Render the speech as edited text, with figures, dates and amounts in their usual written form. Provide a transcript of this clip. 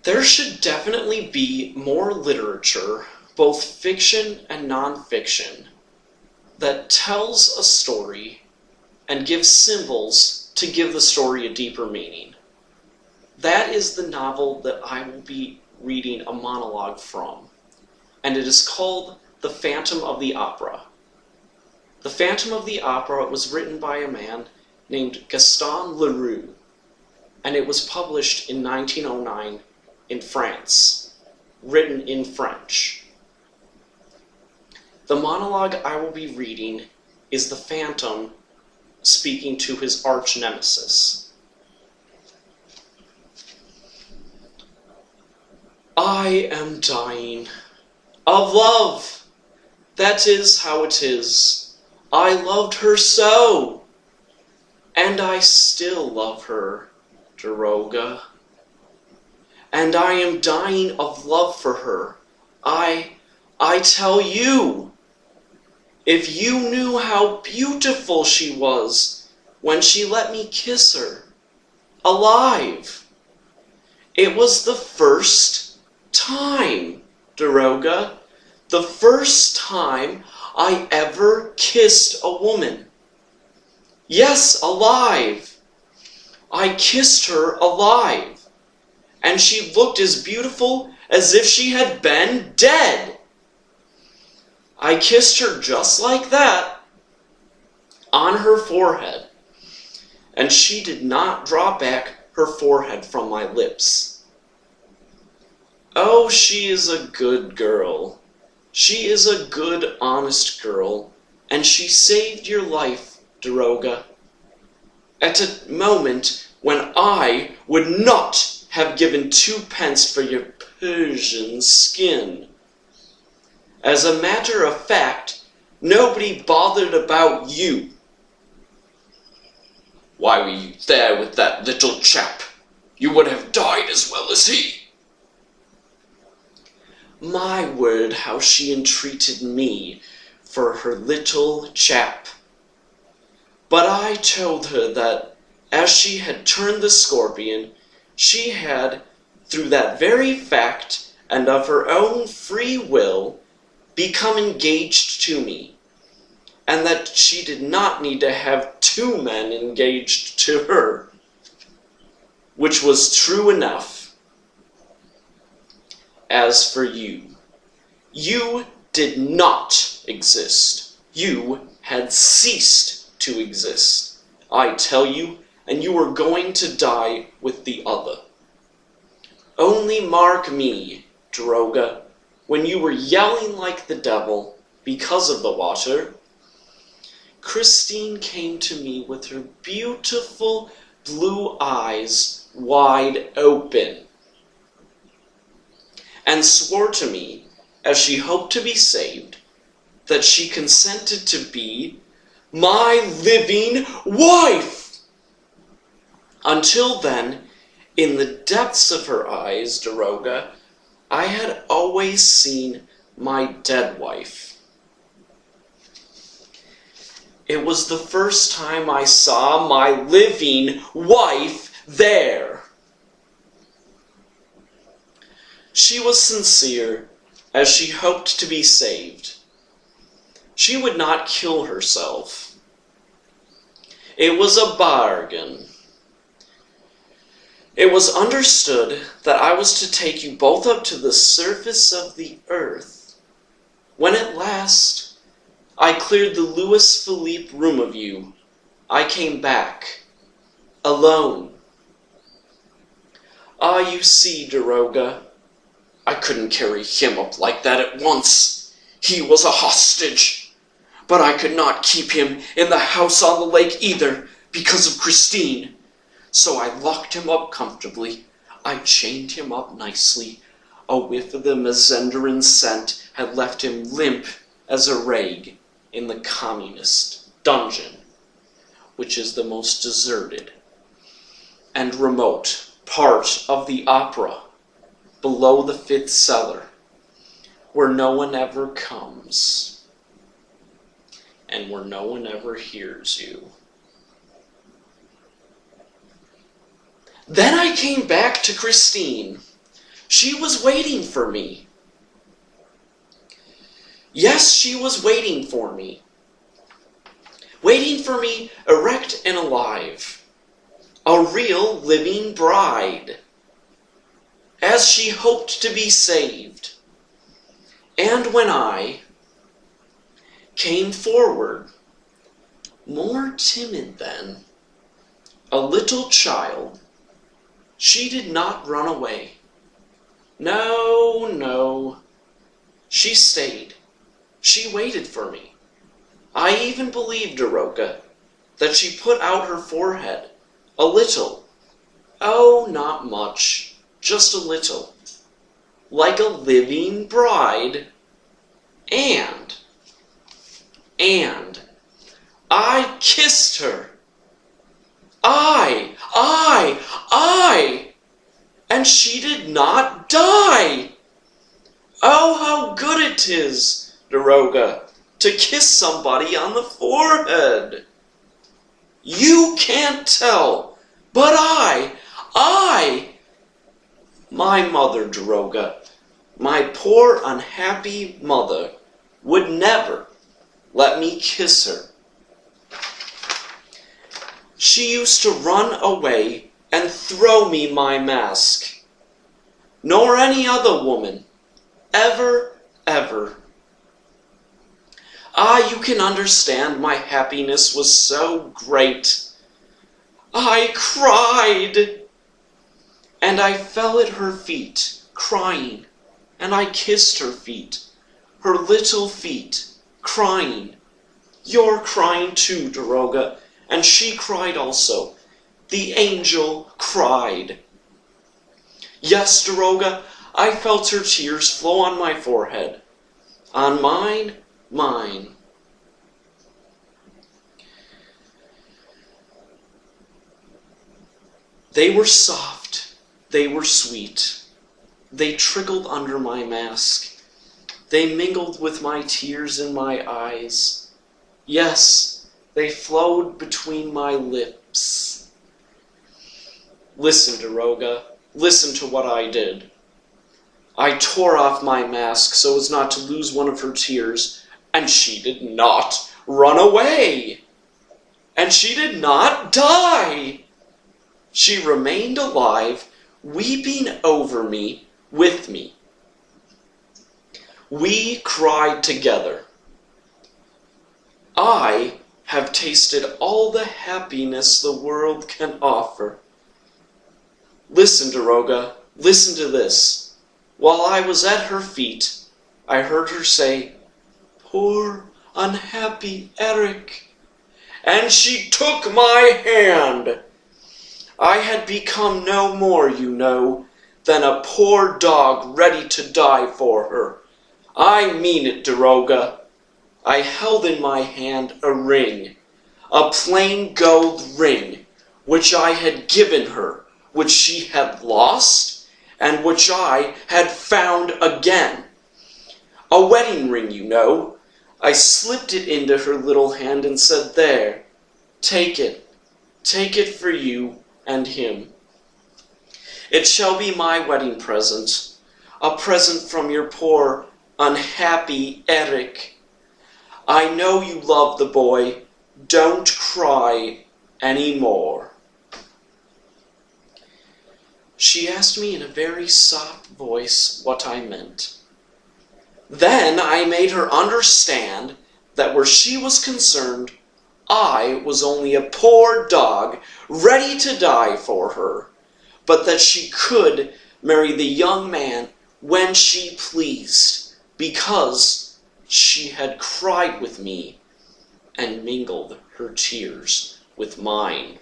There should definitely be more literature, both fiction and nonfiction, that tells a story and gives symbols to give the story a deeper meaning. That is the novel that I will be reading a monologue from, and it is called The Phantom of the Opera. The Phantom of the Opera was written by a man named Gaston Leroux, and it was published in 1909 in France, written in French. The monologue I will be reading is the Phantom speaking to his arch nemesis. I am dying of love. That is how it is. I loved her so, and I still love her, Daroga. And I am dying of love for her. I tell you, if you knew how beautiful she was when she let me kiss her, alive. It was the first time, Daroga, the first time I ever kissed a woman. Yes, alive. I kissed her alive. And she looked as beautiful as if she had been dead. I kissed her just like that, on her forehead, and she did not draw back her forehead from my lips. Oh, she is a good girl. She is a good, honest girl, and she saved your life, Daroga, at a moment when I would not have given 2 pence for your Persian skin. As a matter of fact, nobody bothered about you. Why were you there with that little chap? You would have died as well as he. My word, how she entreated me for her little chap. But I told her that, as she had turned the scorpion, she had, through that very fact, and of her own free will, become engaged to me, and that she did not need to have 2 men engaged to her, which was true enough. As for you, you did not exist. You had ceased to exist, I tell you, and you were going to die with the other. Only mark me, Daroga, when you were yelling like the devil because of the water, Christine came to me with her beautiful blue eyes wide open, and swore to me, as she hoped to be saved, that she consented to be my living wife. Until then, in the depths of her eyes, Daroga, I had always seen my dead wife. It was the first time I saw my living wife there. She was sincere, as she hoped to be saved. She would not kill herself. It was a bargain. It was understood that I was to take you both up to the surface of the earth. When at last I cleared the Louis Philippe room of you, I came back, alone. Ah, you see, Daroga, I couldn't carry him up like that at once. He was a hostage. But I could not keep him in the house on the lake either, because of Christine. So I locked him up comfortably. I chained him up nicely. A whiff of the Mazenderan scent had left him limp as a rag in the communist dungeon, which is the most deserted and remote part of the opera, below the 5th cellar, where no one ever comes, and where no one ever hears you. Then I came back to Christine, She was waiting for me. Yes, she was waiting for me. Waiting for me erect and alive. A real living bride. As she hoped to be saved. And when I came forward, more timid than a little child, she did not run away. No, no. She stayed. She waited for me. I even believe, Doroka, that she put out her forehead a little. Oh, not much. Just a little. Like a living bride. And I kissed her. I. And she did not die. Oh, how good it is, Doroga, to kiss somebody on the forehead. You can't tell, but my mother, Doroga, my poor unhappy mother, would never let me kiss her. She used to run away and throw me my mask. Nor any other woman, ever. Ah, you can understand my happiness was so great. I cried, and I fell at her feet, crying, and I kissed her feet, her little feet, crying. You're crying too, Doroga, and she cried also. The angel cried. Yes, Doroga, I felt her tears flow on my forehead. On mine. They were soft, they were sweet. They trickled under my mask. They mingled with my tears in my eyes. Yes, they flowed between my lips. Listen, Doroga, listen to what I did. I tore off my mask so as not to lose one of her tears, and she did not run away. And she did not die. She remained alive, weeping over me, with me. We cried together. I have tasted all the happiness the world can offer. Listen, Doroga, listen to this. While I was at her feet, I heard her say, "Poor, unhappy Eric." And she took my hand. I had become no more, you know, than a poor dog ready to die for her. I mean it, Doroga. I held in my hand a ring, a plain gold ring, which I had given her, which she had lost, and which I had found again. A wedding ring, you know. I slipped it into her little hand and said, "There, take it for you and him. It shall be my wedding present, a present from your poor, unhappy Eric. I know you love the boy. Don't cry any more." She asked me in a very soft voice what I meant. Then I made her understand that where she was concerned, I was only a poor dog ready to die for her, but that she could marry the young man when she pleased, because she had cried with me and mingled her tears with mine.